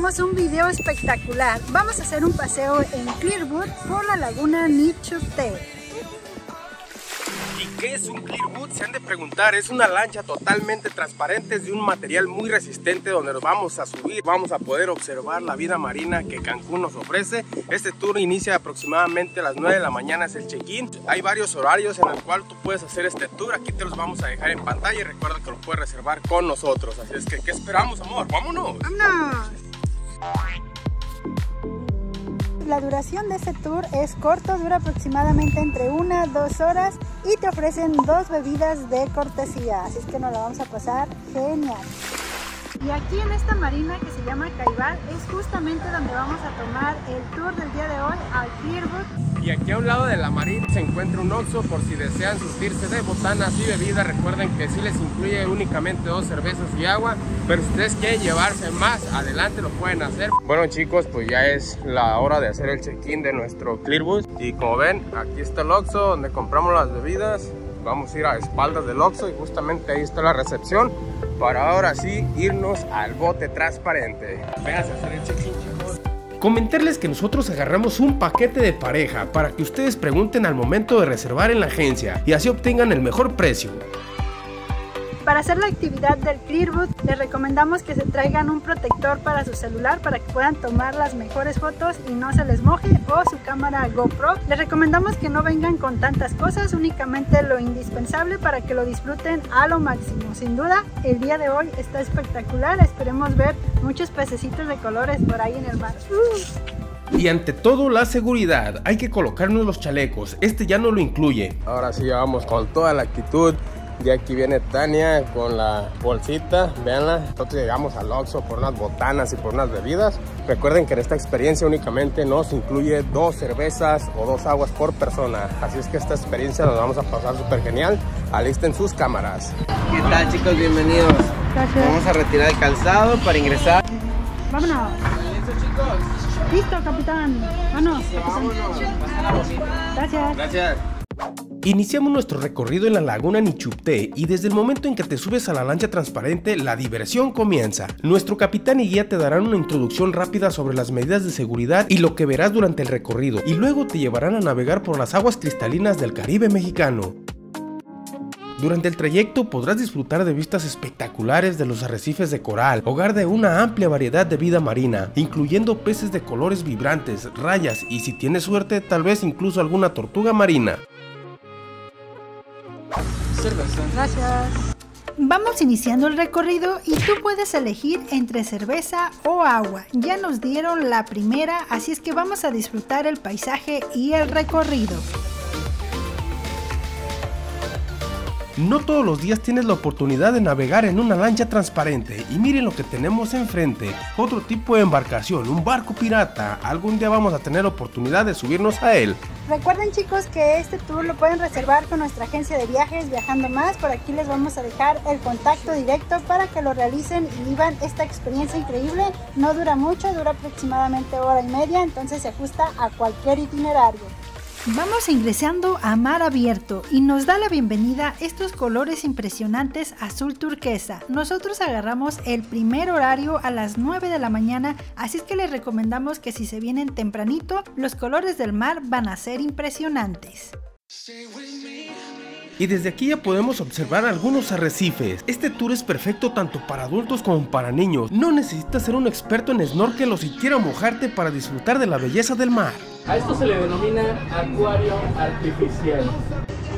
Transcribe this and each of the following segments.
tenemos un video espectacular. Vamos a hacer un paseo en Clearwood por la laguna Nichupté. ¿Y qué es un Clearwood? Se han de preguntar. Es una lancha totalmente transparente, es de un material muy resistente donde nos vamos a subir. Vamos a poder observar la vida marina que Cancún nos ofrece. Este tour inicia aproximadamente a las 9 de la mañana, es el check-in. Hay varios horarios en el cual tú puedes hacer este tour. Aquí te los vamos a dejar en pantalla y recuerda que lo puedes reservar con nosotros. Así es que, ¿qué esperamos, amor? ¡Vámonos! ¡Vámonos! La duración de este tour es corto, dura aproximadamente entre 1 a 2 horas y te ofrecen 2 bebidas de cortesía, así es que nos la vamos a pasar genial. Y aquí en esta marina que se llama Caibal es justamente donde vamos a tomar el tour del día de hoy al Clearwood. Y aquí a un lado de la marina se encuentra un Oxxo por si desean surtirse de botanas y bebidas. Recuerden que sí les incluye únicamente 2 cervezas y agua, pero si ustedes quieren llevarse más, adelante lo pueden hacer. Bueno chicos, pues ya es la hora de hacer el check-in de nuestro Clearwood. Y como ven, aquí está el Oxxo donde compramos las bebidas. Vamos a ir a espaldas del Oxxo y justamente ahí está la recepción para ahora sí irnos al bote transparente. Véanse a hacer el check-in, chicos. Comentarles que nosotros agarramos un paquete de pareja para que ustedes pregunten al momento de reservar en la agencia y así obtengan el mejor precio. Para hacer la actividad del Clearwood les recomendamos que se traigan un protector para su celular para que puedan tomar las mejores fotos y no se les moje, o su cámara GoPro. Les recomendamos que no vengan con tantas cosas, únicamente lo indispensable para que lo disfruten a lo máximo. Sin duda, el día de hoy está espectacular, esperemos ver muchos pececitos de colores por ahí en el mar. Y ante todo, la seguridad, hay que colocarnos los chalecos, este ya no lo incluye. Ahora sí vamos con toda la actitud. Y aquí viene Tania con la bolsita, véanla. Nosotros llegamos al Oxxo por unas botanas y por unas bebidas. Recuerden que en esta experiencia únicamente nos incluye 2 cervezas o 2 aguas por persona. Así es que esta experiencia nos vamos a pasar súper genial. Alisten sus cámaras. ¿Qué tal, chicos? Bienvenidos. Gracias. Vamos a retirar el calzado para ingresar. Vámonos. ¿Listos, chicos? Listo, capitán. Vámonos. Vámonos. Pásala bonito. Gracias. Gracias. Iniciamos nuestro recorrido en la laguna Nichupté y desde el momento en que te subes a la lancha transparente, la diversión comienza. Nuestro capitán y guía te darán una introducción rápida sobre las medidas de seguridad y lo que verás durante el recorrido, y luego te llevarán a navegar por las aguas cristalinas del Caribe mexicano. Durante el trayecto podrás disfrutar de vistas espectaculares de los arrecifes de coral, hogar de una amplia variedad de vida marina, incluyendo peces de colores vibrantes, rayas y, si tienes suerte, tal vez incluso alguna tortuga marina. Gracias. Vamos iniciando el recorrido y tú puedes elegir entre cerveza o agua. Ya nos dieron la primera, así es que vamos a disfrutar el paisaje y el recorrido. No todos los días tienes la oportunidad de navegar en una lancha transparente y miren lo que tenemos enfrente, otro tipo de embarcación, un barco pirata. Algún día vamos a tener oportunidad de subirnos a él. Recuerden chicos que este tour lo pueden reservar con nuestra agencia de viajes Viajando Más. Por aquí les vamos a dejar el contacto directo para que lo realicen y vivan esta experiencia increíble. No dura mucho, dura aproximadamente 1 hora y media, entonces se ajusta a cualquier itinerario. Vamos ingresando a mar abierto y nos da la bienvenida estos colores impresionantes azul turquesa. Nosotros agarramos el primer horario a las 9 de la mañana, así es que les recomendamos que si se vienen tempranito, los colores del mar van a ser impresionantes. Y desde aquí ya podemos observar algunos arrecifes. Este tour es perfecto tanto para adultos como para niños. No necesitas ser un experto en snorkel o siquiera mojarte para disfrutar de la belleza del mar. A esto se le denomina acuario artificial.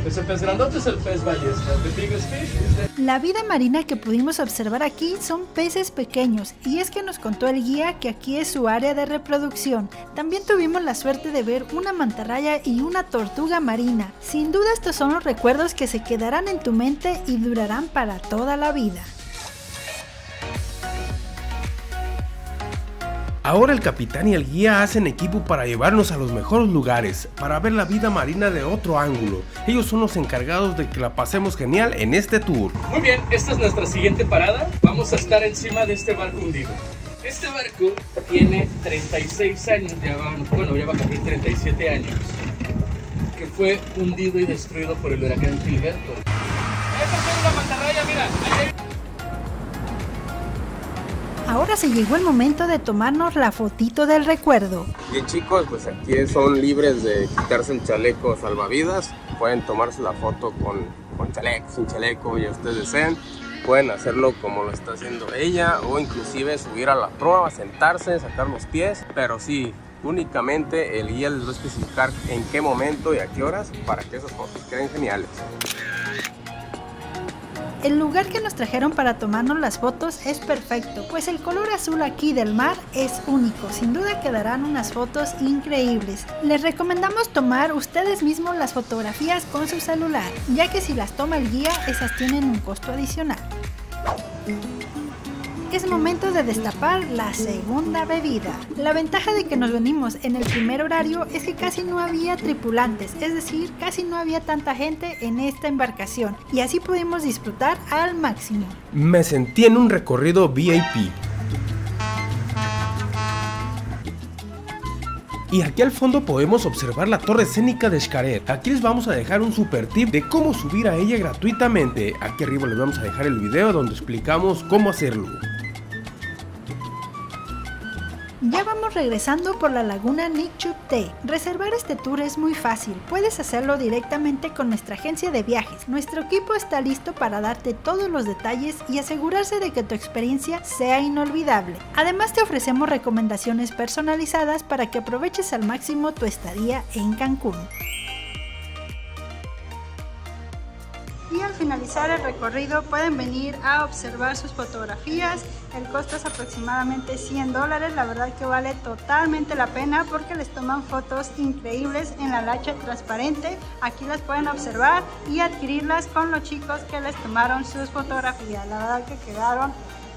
Ese pez grandote es el pez ballesta. The biggest fish is the... La vida marina que pudimos observar aquí son peces pequeños, y es que nos contó el guía que aquí es su área de reproducción. También tuvimos la suerte de ver una mantarraya y una tortuga marina. Sin duda estos son los recuerdos que se quedarán en tu mente y durarán para toda la vida. Ahora el capitán y el guía hacen equipo para llevarnos a los mejores lugares, para ver la vida marina de otro ángulo. Ellos son los encargados de que la pasemos genial en este tour. Muy bien, esta es nuestra siguiente parada. Vamos a estar encima de este barco hundido. Este barco tiene 36 años, ya va a cumplir 37 años, que fue hundido y destruido por el huracán Gilberto. Esta es la mantarraya, mira. Ahora se llegó el momento de tomarnos la fotito del recuerdo. Bien chicos, pues aquí son libres de quitarse el chaleco salvavidas. Pueden tomarse la foto con chaleco, sin chaleco, ya ustedes deseen. Pueden hacerlo como lo está haciendo ella o inclusive subir a la proa, sentarse, sacar los pies. Pero sí, únicamente el guía les va a especificar en qué momento y a qué horas para que esas fotos queden geniales. El lugar que nos trajeron para tomarnos las fotos es perfecto, pues el color azul aquí del mar es único. Sin duda quedarán unas fotos increíbles. Les recomendamos tomar ustedes mismos las fotografías con su celular, ya que si las toma el guía, esas tienen un costo adicional. Es momento de destapar la segunda bebida. La ventaja de que nos venimos en el primer horario es que casi no había tripulantes, es decir, casi no había tanta gente en esta embarcación y así pudimos disfrutar al máximo. Me sentí en un recorrido VIP. Y aquí al fondo podemos observar la torre escénica de Xcaret. Aquí les vamos a dejar un super tip de cómo subir a ella gratuitamente. Aquí arriba les vamos a dejar el video donde explicamos cómo hacerlo. Ya vamos regresando por la laguna Nichupté. Reservar este tour es muy fácil, puedes hacerlo directamente con nuestra agencia de viajes. Nuestro equipo está listo para darte todos los detalles y asegurarse de que tu experiencia sea inolvidable. Además te ofrecemos recomendaciones personalizadas para que aproveches al máximo tu estadía en Cancún. Y al finalizar el recorrido pueden venir a observar sus fotografías. El costo es aproximadamente $100, la verdad que vale totalmente la pena porque les toman fotos increíbles en la lancha transparente. Aquí las pueden observar y adquirirlas con los chicos que les tomaron sus fotografías. La verdad que quedaron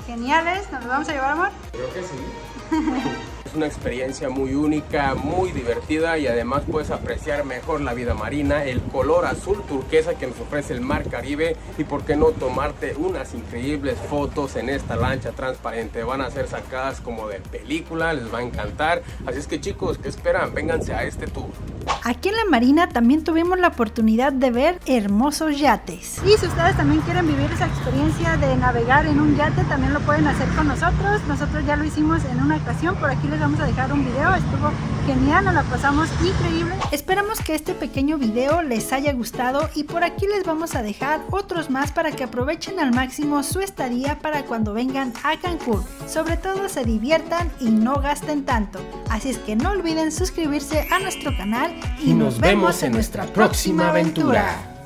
geniales. ¿Nos los vamos a llevar, amor? Creo que sí. Es una experiencia muy única, muy divertida y además puedes apreciar mejor la vida marina, el color azul turquesa que nos ofrece el mar Caribe y por qué no tomarte unas increíbles fotos en esta lancha transparente. Van a ser sacadas como de película, les va a encantar. Así es que chicos, ¿qué esperan? Vénganse a este tour. Aquí en la marina también tuvimos la oportunidad de ver hermosos yates. Y si ustedes también quieren vivir esa experiencia de navegar en un yate, también lo pueden hacer con nosotros. Nosotros ya lo hicimos en una ocasión, por aquí les vamos a dejar un video, estuvo genial, nos la pasamos increíble. Esperamos que este pequeño video les haya gustado y por aquí les vamos a dejar otros más para que aprovechen al máximo su estadía para cuando vengan a Cancún. Sobre todo se diviertan y no gasten tanto. Así es que no olviden suscribirse a nuestro canal y nos vemos en nuestra próxima aventura.